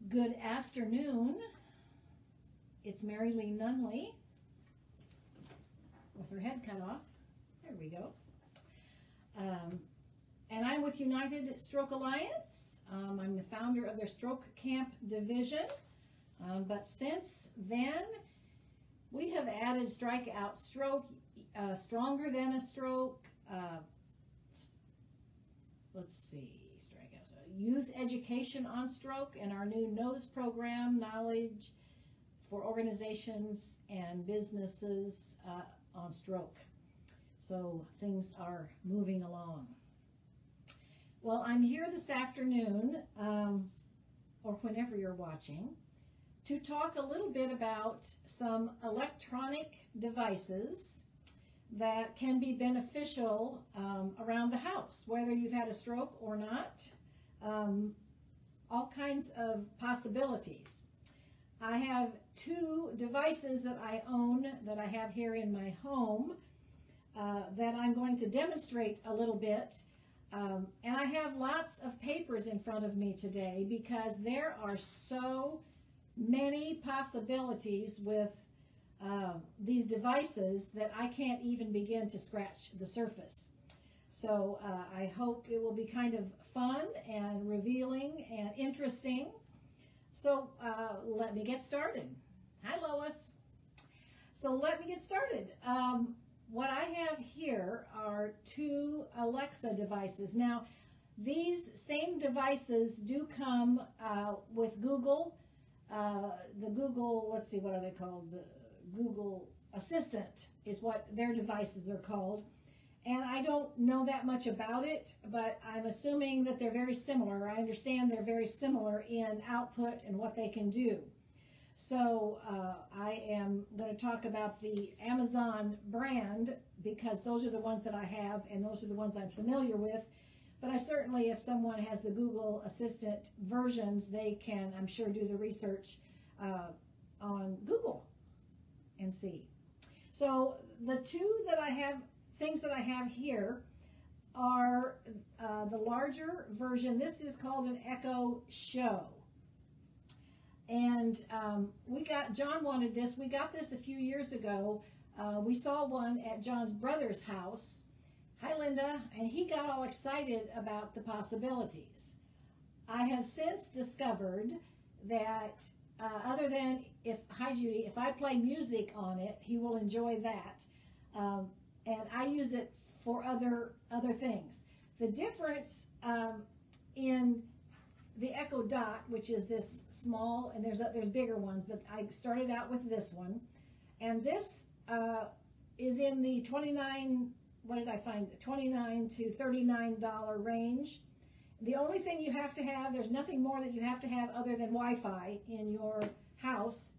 Good afternoon. It's Marylee Nunley with her head cut off. There we go. And I'm with United Stroke Alliance. I'm the founder of their Stroke Camp division. But since then, we have added Strikeout Stroke, Stronger Than a Stroke, Youth Education on Stroke, and our new NOSE program, Knowledge for Organizations and Businesses on Stroke. So things are moving along. Well, I'm here this afternoon, or whenever you're watching, to talk a little bit about some electronic devices that can be beneficial around the house, whether you've had a stroke or not. All kinds of possibilities. I have two devices that I own that I have here in my home that I'm going to demonstrate a little bit. And I have lots of papers in front of me today because there are so many possibilities with these devices that I can't even begin to scratch the surface. So I hope it will be kind of fun and revealing and interesting. So let me get started. Hi, Lois. So let me get started. What I have here are two Alexa devices. Now, these same devices do come with Google. The Google, let's see, what are they called? The Google Assistant is what their devices are called. And I don't know that much about it, but I'm assuming that they're very similar. I understand they're very similar in output and what they can do. So I am going to talk about the Amazon brand because those are the ones that I have and those are the ones I'm familiar with. But I certainly, if someone has the Google Assistant versions, they can, I'm sure, do the research on Google and see. So the two that I have, things that I have here are the larger version. This is called an Echo Show. And John wanted this. We got this a few years ago. We saw one at John's brother's house. Hi, Linda. And he got all excited about the possibilities. I have since discovered that other than hi Judy, if I play music on it, he will enjoy that. And I use it for other things. The difference in the Echo Dot, which is this small, and there's bigger ones, but I started out with this one, and this is in the $29 to $39 range. The only thing you have to have, there's nothing more that you have to have other than Wi-Fi in your house.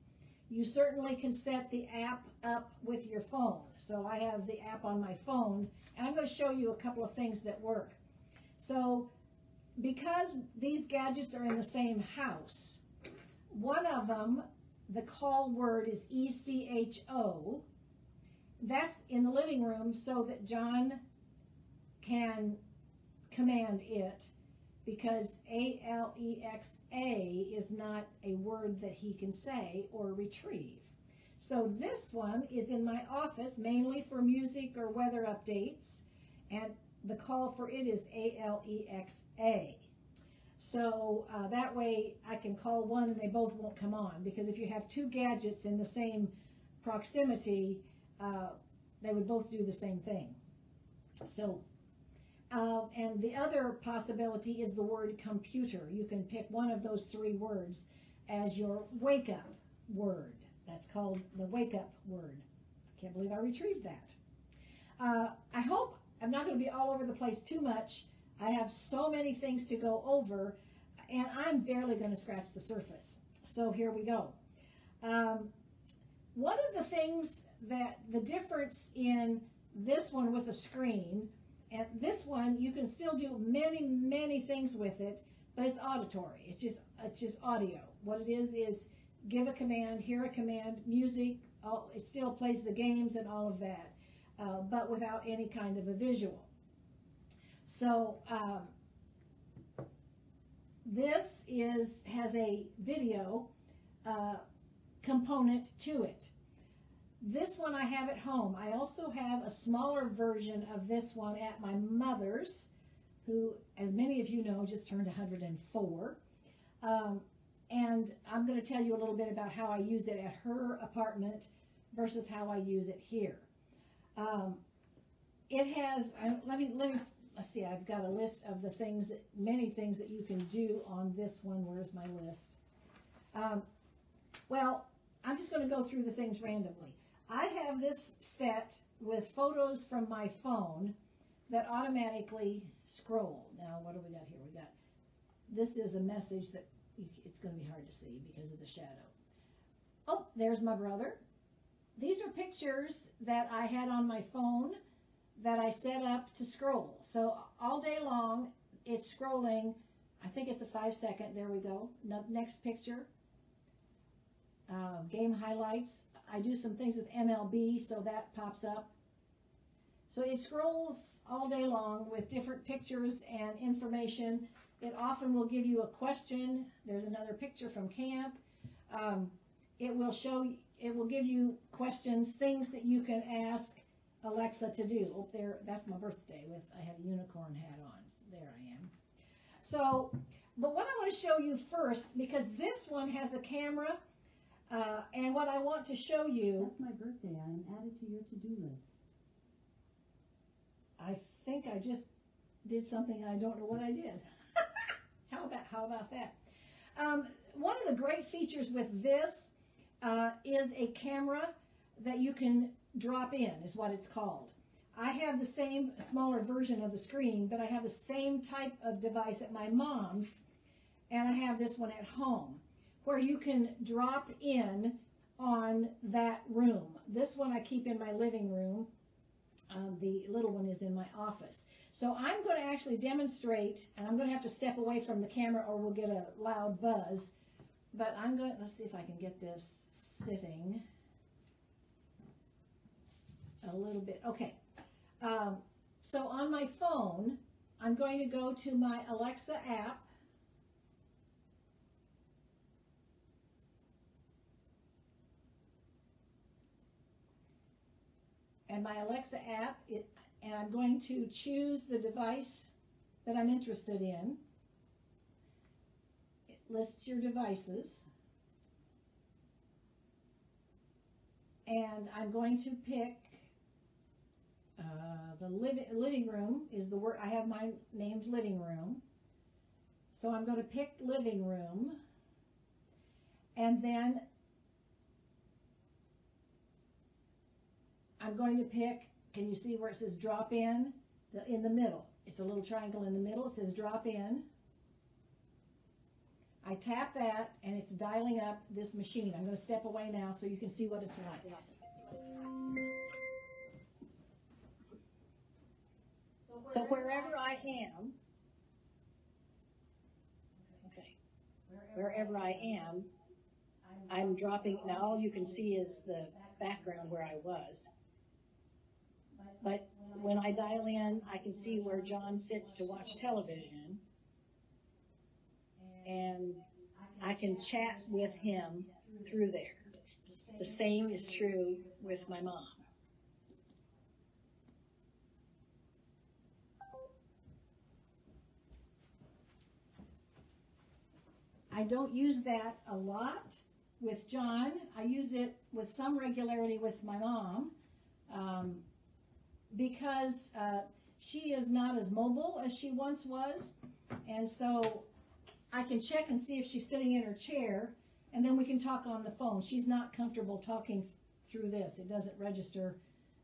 You certainly can set the app up with your phone. So I have the app on my phone, and I'm going to show you a couple of things that work. So because these gadgets are in the same house, one of them, the call word is ECHO. That's in the living room so that John can command it, because ALEXA is not a word that he can say or retrieve. So this one is in my office mainly for music or weather updates, and the call for it is ALEXA. So that way I can call one and they both won't come on, because if you have two gadgets in the same proximity, they would both do the same thing. So and the other possibility is the word computer. You can pick one of those three words as your wake up word. That's called the wake up word. I can't believe I retrieved that. I hope I'm not going to be all over the place too much. I have so many things to go over, and I'm barely going to scratch the surface. So here we go. One of the things that the difference in this one with a screen, and this one, you can still do many things with it, but it's auditory. It's just audio. What it is give a command, hear a command, music. It still plays the games and all of that, but without any kind of a visual. So this has a video component to it. This one I have at home. I also have a smaller version of this one at my mother's, who, as many of you know, just turned 104. And I'm going to tell you a little bit about how I use it at her apartment versus how I use it here. It has, let's see, I've got a list of the things many things that you can do on this one. Where's my list? Well, I'm just going to go through the things randomly. I have this set with photos from my phone that automatically scroll. Now, what do we got here? This is a message that it's going to be hard to see because of the shadow. Oh, there's my brother. These are pictures that I had on my phone that I set up to scroll. So all day long, it's scrolling. I think it's a 5-second. There we go. Next picture. Game highlights. I do some things with MLB, so that pops up. So it scrolls all day long with different pictures and information. It often will give you a question. There's another picture from camp. It will give you questions, things that you can ask Alexa to do. Oh, there, that's my birthday I had a unicorn hat on. There I am. So, but what I want to show you first, because this one has a camera, and what I want to show you. That's my birthday. I am added to your to-do list. I think I just did something I don't know what I did. How about that? One of the great features with this is a camera that you can drop in, is what it's called. I have the same smaller version of the screen, but I have the same type of device at my mom's, and I have this one at home, where you can drop in on that room. This one I keep in my living room. The little one is in my office. So I'm going to actually demonstrate, and I'm going to have to step away from the camera or we'll get a loud buzz. But let's see if I can get this sitting a little bit. Okay. So on my phone, I'm going to go to my Alexa app. And my Alexa app, and I'm going to choose the device that I'm interested in. It lists your devices. And I'm going to pick the living room is the word. I have mine named living room. So I'm going to pick living room. And then I'm going to pick, can you see where it says drop in? In the middle. It's a little triangle in the middle. It says drop in. I tap that and it's dialing up this machine. I'm going to step away now so you can see what it's like. So wherever I am, wherever I am, I'm dropping. Now all you can see is the background where I was. But when I dial in, I can see where John sits to watch television. And I can chat with him through there. The same is true with my mom. I don't use that a lot with John. I use it with some regularity with my mom because she is not as mobile as she once was. And so I can check and see if she's sitting in her chair, and then we can talk on the phone. She's not comfortable talking through this. It doesn't register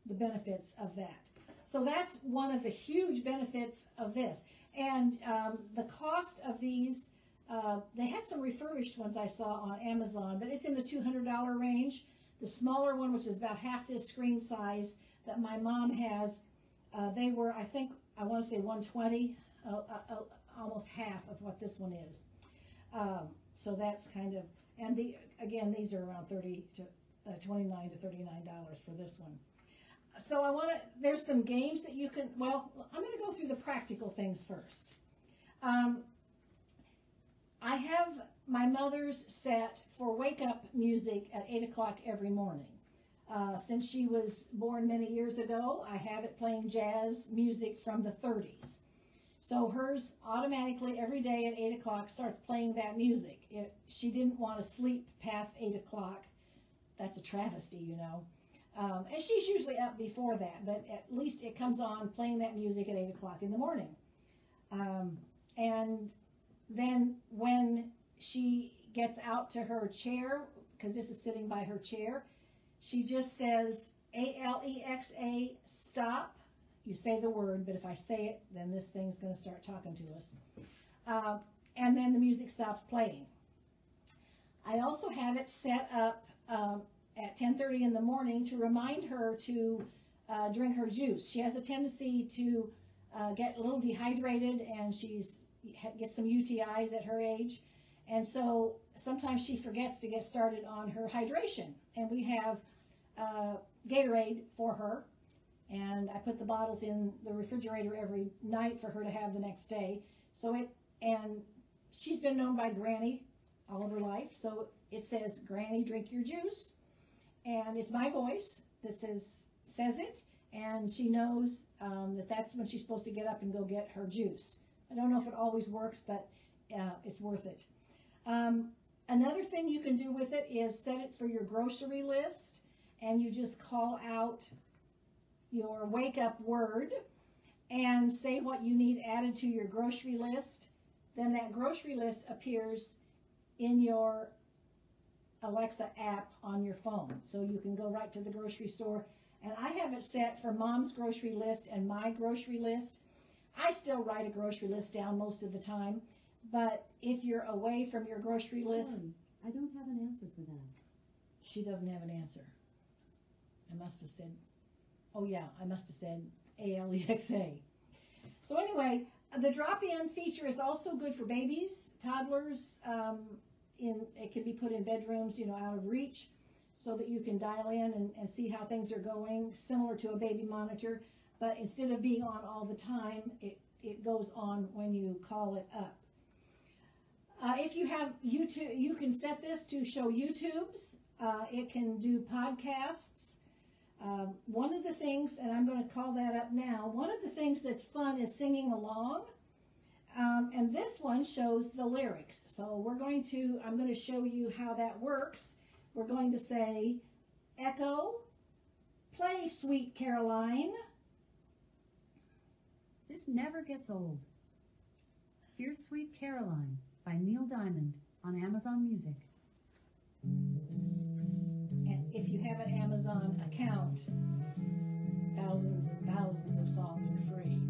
the benefits of that. So that's one of the huge benefits of this. And the cost of these, they had some refurbished ones I saw on Amazon, but it's in the $200 range. The smaller one, which is about half this screen size that my mom has, they were, I think, I want to say $120, almost half of what this one is. So that's kind of, and again, these are around $29 to $39 for this one. So there's some games that you can, well, I'm going to go through the practical things first. my mother's set for wake-up music at 8 o'clock every morning. Since she was born many years ago, I have it playing jazz music from the 30s. So hers automatically every day at 8 o'clock starts playing that music. If she didn't want to sleep past 8 o'clock, that's a travesty, you know. And she's usually up before that, but at least it comes on playing that music at 8 o'clock in the morning. And then when she gets out to her chair, because this is sitting by her chair, she just says, Alexa, stop. You say the word, but if I say it, then this thing's going to start talking to us. And then the music stops playing. I also have it set up at 10:30 in the morning to remind her to drink her juice. She has a tendency to get a little dehydrated, and gets some UTIs at her age. And so sometimes she forgets to get started on her hydration. And we have Gatorade for her. And I put the bottles in the refrigerator every night for her to have the next day. And she's been known by Granny all of her life. So it says, Granny, drink your juice. And it's my voice that says it. And she knows that that's when she's supposed to get up and go get her juice. I don't know if it always works, but it's worth it. Another thing you can do with it is set it for your grocery list, and you just call out your wake-up word and say what you need added to your grocery list. Then that grocery list appears in your Alexa app on your phone. So you can go right to the grocery store. And I have it set for Mom's grocery list and my grocery list. I still write a grocery list down most of the time, but if you're away from your grocery list... Sorry, I don't have an answer for that. She doesn't have an answer. I must have said... Oh yeah, I must have said Alexa. So anyway, the drop-in feature is also good for babies, toddlers. It can be put in bedrooms, out of reach, so that you can dial in and see how things are going, similar to a baby monitor. But instead of being on all the time, it goes on when you call it up. If you have YouTube, you can set this to show YouTubes. It can do podcasts. One of the things, and I'm going to call that up now, one of the things that's fun is singing along. And this one shows the lyrics. So I'm going to show you how that works. We're going to say, Echo, play Sweet Caroline. This never gets old. Here's Sweet Caroline by Neil Diamond on Amazon Music. And if you have an Amazon account, thousands and thousands of songs are free.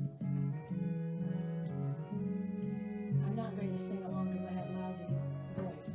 I'm not going to sing along because I have a lousy voice.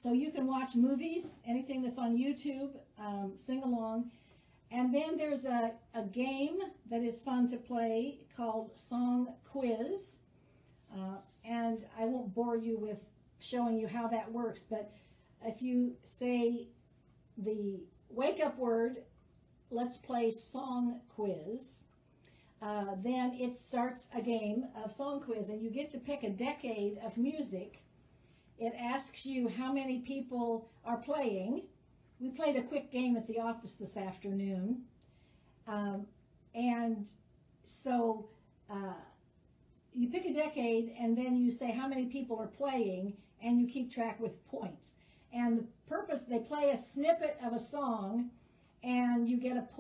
So you can watch movies, anything that's on YouTube, sing along. And then there's a game that is fun to play called Song Quiz. And I won't bore you with showing you how that works, but if you say the wake-up word, let's play Song Quiz, then it starts a game of Song Quiz, and you get to pick a decade of music. It asks you how many people are playing. We played a quick game at the office this afternoon. And so you pick a decade, and then you say how many people are playing, and you keep track with points. And the purpose, they play a snippet of a song, and you get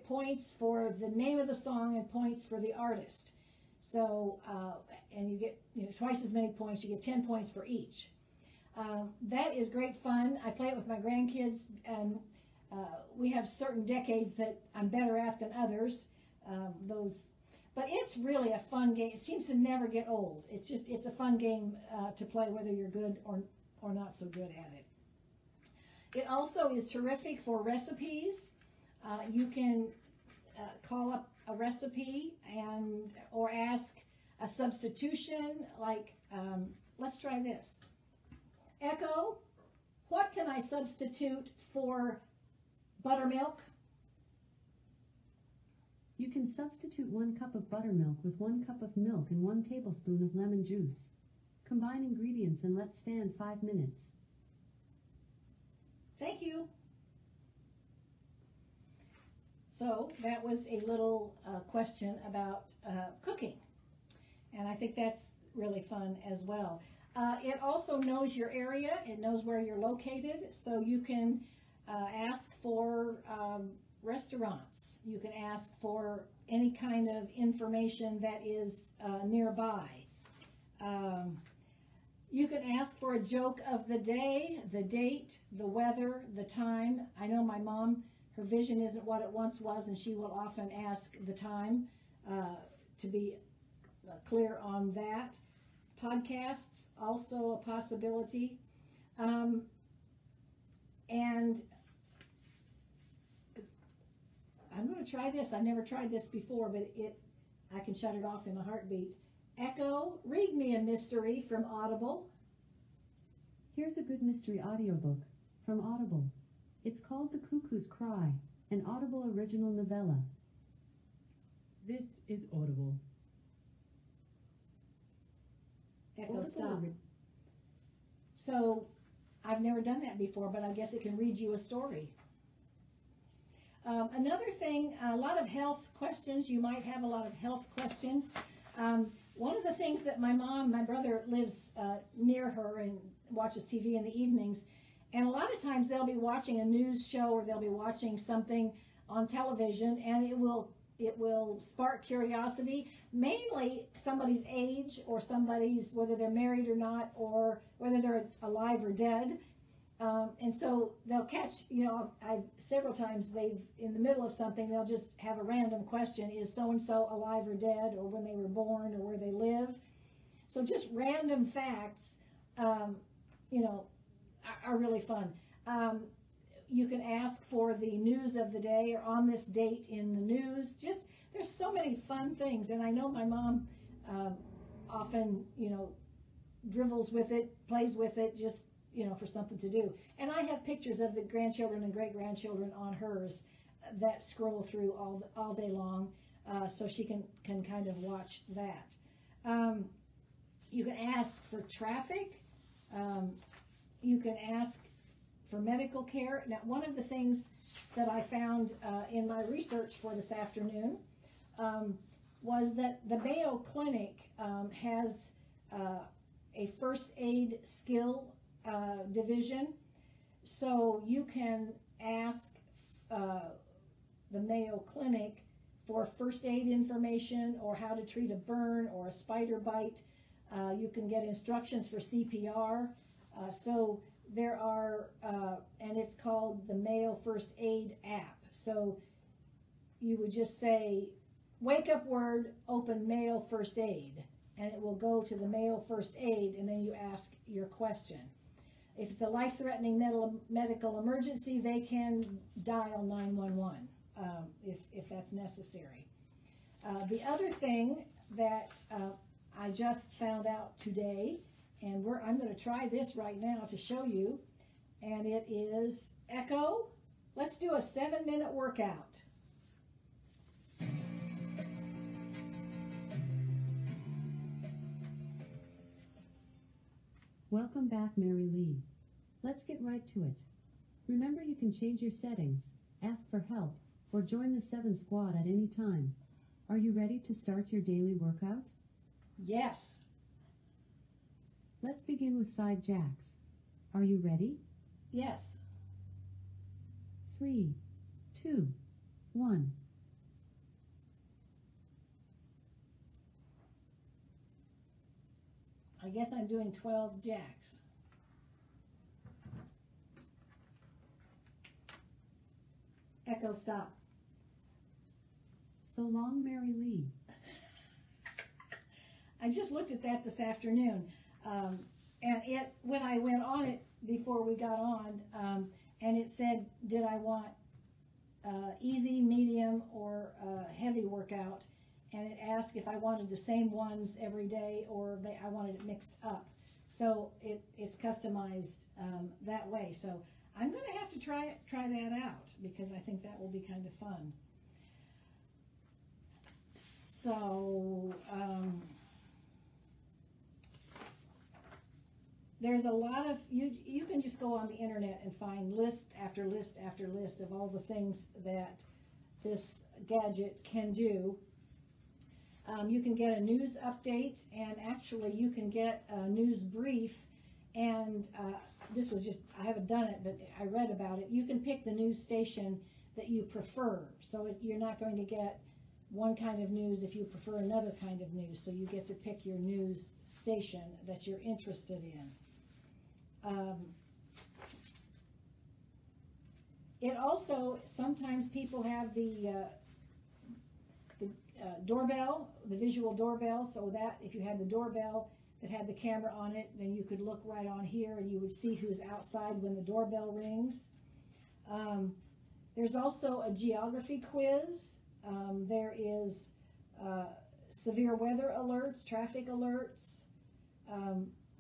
points for the name of the song and points for the artist. So, and you get twice as many points. You get 10 points for each. That is great fun. I play it with my grandkids, and we have certain decades that I'm better at than others. But it's really a fun game. It seems to never get old. It's a fun game to play, whether you're good or not so good at it. It also is terrific for recipes. You can call up a recipe or ask a substitution, like, let's try this. Echo, what can I substitute for buttermilk? You can substitute 1 cup of buttermilk with 1 cup of milk and 1 tablespoon of lemon juice. Combine ingredients and let stand 5 minutes. Thank you. So that was a little question about cooking, and I think that's really fun as well. It also knows your area. It knows where you're located, so you can ask for restaurants. You can ask for any kind of information that is nearby. You can ask for a joke of the day, the date, the weather, the time. I know my mom, her vision isn't what it once was, and she will often ask the time to be clear on that. Podcasts, also a possibility. And I'm going to try this. I've never tried this before, but I can shut it off in a heartbeat. Echo, read me a mystery from Audible. Here's a good mystery audiobook from Audible. It's called The Cuckoo's Cry, an Audible original novella. This is Audible. Echo, Audible stop. So I've never done that before, but I guess it can read you a story. Another thing, a lot of health questions. You might have a lot of health questions. One of the things that my brother lives near her and watches TV in the evenings, and a lot of times they'll be watching a news show or they'll be watching something on television, and it will spark curiosity, mainly somebody's age or whether they're married or not, or whether they're alive or dead. And so they'll catch, several times in the middle of something, they'll just have a random question, is so-and-so alive or dead, or when they were born, or where they live. So just random facts, are really fun. You can ask for the news of the day, or on this date in the news. There's so many fun things. And I know my mom often, dribbles with it, plays with it, just for something to do. And I have pictures of the grandchildren and great-grandchildren on hers that scroll through all day long, so she can kind of watch that. You can ask for traffic. You can ask for medical care. Now, one of the things that I found in my research for this afternoon was that the Mayo Clinic has a first aid skill division, so you can ask the Mayo Clinic for first aid information, or how to treat a burn or a spider bite. You can get instructions for CPR. So there are, and it's called the Mayo First Aid app. So you would just say, wake up word, open Mayo First Aid, and it will go to the Mayo First Aid, and then you ask your question. If it's a life-threatening medical emergency, they can dial 911 if that's necessary. The other thing that I just found out today, and I'm going to try this right now to show you, and it is, Echo, let's do a 7-minute workout. Welcome back, Marylee. Let's get right to it. Remember, you can change your settings, ask for help, or join the 7 Squad at any time. Are you ready to start your daily workout? Yes. Let's begin with side jacks. Are you ready? Yes. 3, 2, 1. I guess I'm doing 12 jacks. Echo, stop. So long, Marylee. I just looked at that this afternoon, and when I went on it before we got on, and it said, did I want easy, medium, or heavy workout, and it asked if I wanted the same ones every day or I wanted it mixed up. So it's customized that way. So I'm going to have to try that out because I think that will be kind of fun. So there's a lot of, you can just go on the internet and find list after list after list of all the things that this gadget can do. You can get a news update, and actually you can get a news brief, and this was just, I haven't done it, but I read about it. You can pick the news station that you prefer, so you're not going to get one kind of news if you prefer another kind of news, so you get to pick your news station that you're interested in. It also, sometimes people have the doorbell, the visual doorbell, so that if you had the doorbell that had the camera on it, then you could look right on here and you would see who's outside when the doorbell rings. There's also a geography quiz. There is severe weather alerts, traffic alerts.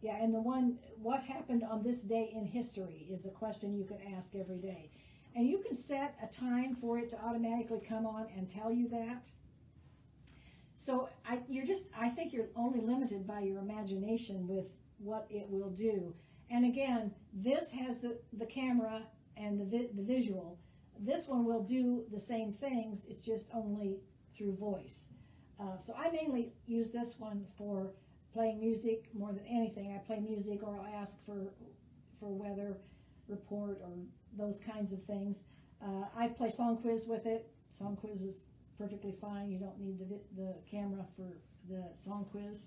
Yeah, and the one, what happened on this day in history is a question you can ask every day. And you can set a time for it to automatically come on and tell you that. So I think you're only limited by your imagination with what it will do. And again, this has the camera and the visual. This one will do the same things, it's just only through voice. So I mainly use this one for playing music more than anything. I play music, or I'll ask for weather report or those kinds of things. I play song quiz with it. Song quiz is perfectly fine. You don't need the camera for the song quiz.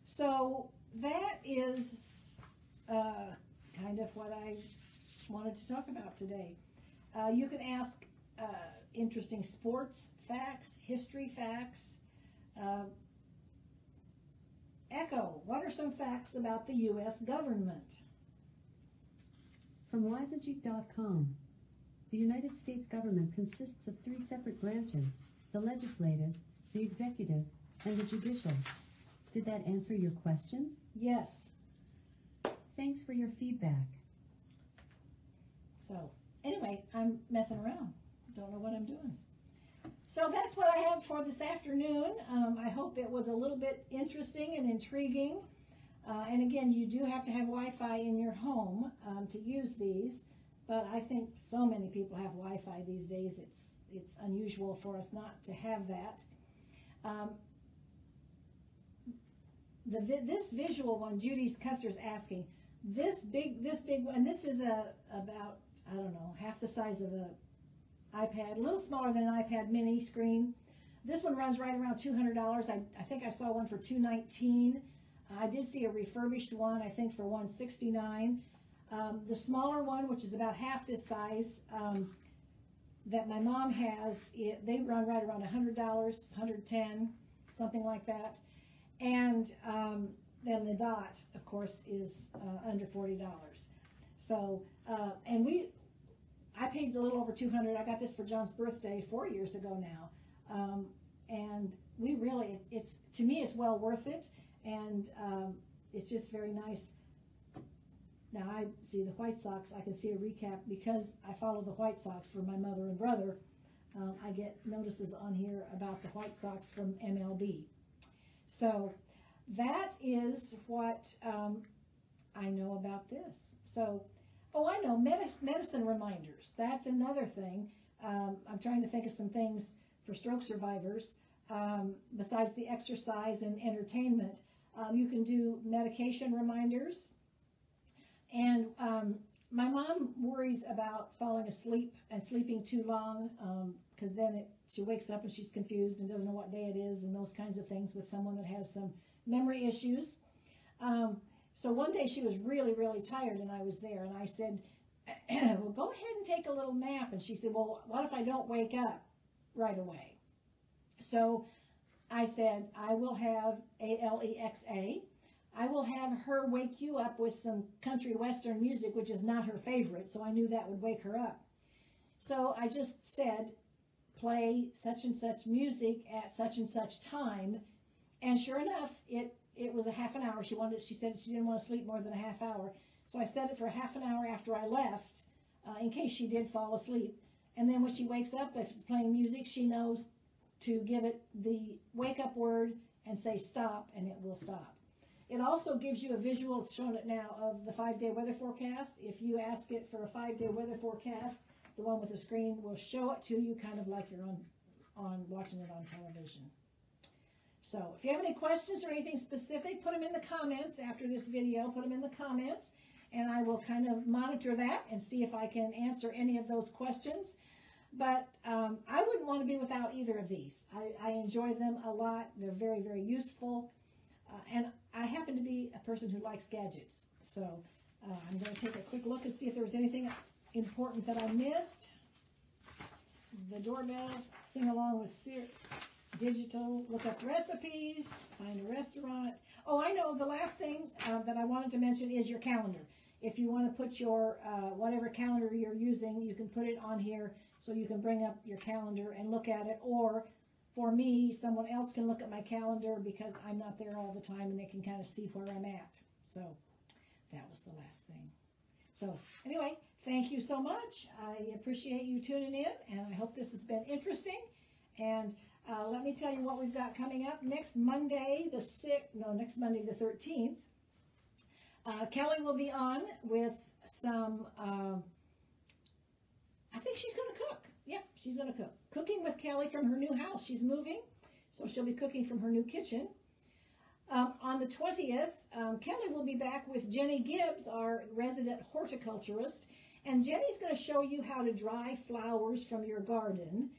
So that is kind of what I wanted to talk about today. You can ask interesting sports facts, history facts. Echo, what are some facts about the U.S. government? From wiseageek.com. The United States government consists of 3 separate branches: the legislative, the executive, and the judicial. Did that answer your question? Yes. Thanks for your feedback. So, anyway, I'm messing around. Don't know what I'm doing. So that's what I have for this afternoon. I hope it was a little bit interesting and intriguing. And again, you do have to have Wi-Fi in your home to use these. But I think so many people have Wi-Fi these days. It's unusual for us not to have that. This visual one, Judy Custer's asking, this big one, and this is about, I don't know, half the size of an iPad, a little smaller than an iPad mini screen. This one runs right around $200. I think I saw one for $219. I did see a refurbished one, I think for $169. The smaller one, which is about half this size, that my mom has, they run right around $100, $110, something like that. And then the Dot, of course, is under $40. So, and I paid a little over $200. I got this for John's birthday 4 years ago now. And we really, to me, it's well worth it. And it's just very nice. Now I see the White Sox. I can see a recap because I follow the White Sox for my mother and brother. I get notices on here about the White Sox from MLB. So that is what I know about this. So, oh, I know, medicine reminders. That's another thing. I'm trying to think of some things for stroke survivors. Besides the exercise and entertainment, you can do medication reminders. And my mom worries about falling asleep and sleeping too long, because then she wakes up and she's confused and doesn't know what day it is and those kinds of things with someone that has some memory issues. So one day she was really, really tired and I was there and I said, well, go ahead and take a little nap. And she said, well, what if I don't wake up right away? So I said, I will have Alexa. I will have her wake you up with some country western music, which is not her favorite, so I knew that would wake her up. So I just said, play such and such music at such and such time, and sure enough, it was a half an hour. She said she didn't want to sleep more than a half hour, so I set it for a half an hour after I left, in case she did fall asleep. And then when she wakes up, if it's playing music, she knows to give it the wake-up word and say stop, and it will stop. It also gives you a visual, it's showing it now, of the 5-day weather forecast. If you ask it for a 5-day weather forecast, the one with the screen will show it to you kind of like you're on watching it on television. So if you have any questions or anything specific, put them in the comments after this video. Put them in the comments, and I will kind of monitor that and see if I can answer any of those questions. But I wouldn't want to be without either of these. I enjoy them a lot. They're very, very useful. And I happen to be a person who likes gadgets. So I'm going to take a quick look and see if there was anything important that I missed. The doorbell, sing along with digital, look up recipes, find a restaurant. Oh, I know, the last thing that I wanted to mention is your calendar. If you want to put your, whatever calendar you're using, you can put it on here so you can bring up your calendar and look at it. Or for me, someone else can look at my calendar because I'm not there all the time and they can kind of see where I'm at. So that was the last thing. So anyway, thank you so much. I appreciate you tuning in, and I hope this has been interesting. And let me tell you what we've got coming up. Next Monday, the 13th, Kelly will be on with some, I think she's going to cook. Yeah, she's going to cook. Cooking with Kelly from her new house. She's moving, so she'll be cooking from her new kitchen. On the 20th, Kelly will be back with Jenny Gibbs, our resident horticulturist, and Jenny's going to show you how to dry flowers from your garden.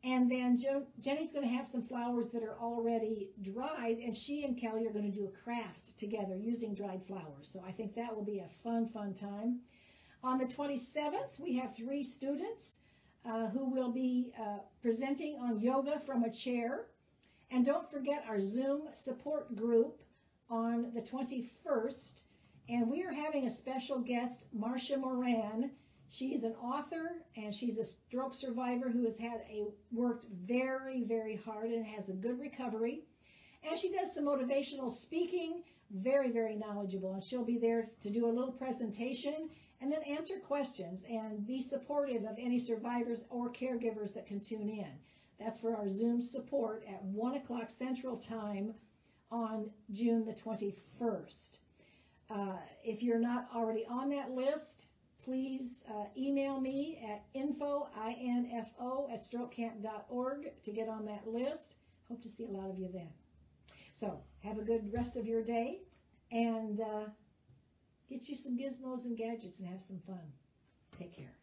And then Jenny's going to have some flowers that are already dried, and she and Kelly are going to do a craft together using dried flowers. So I think that will be a fun, fun time. On the 27th, we have 3 students who will be presenting on yoga from a chair. And don't forget our Zoom support group on the 21st. And we are having a special guest, Marcia Moran. She is an author, and she's a stroke survivor who has worked very, very hard and has a good recovery. And she does some motivational speaking, very, very knowledgeable. And she'll be there to do a little presentation and then answer questions and be supportive of any survivors or caregivers that can tune in. That's for our Zoom support at 1 o'clock Central Time on June the 21st. If you're not already on that list, please email me at info@strokecamp.org to get on that list. Hope to see a lot of you then. So have a good rest of your day, and get you some gizmos and gadgets and have some fun. Take care.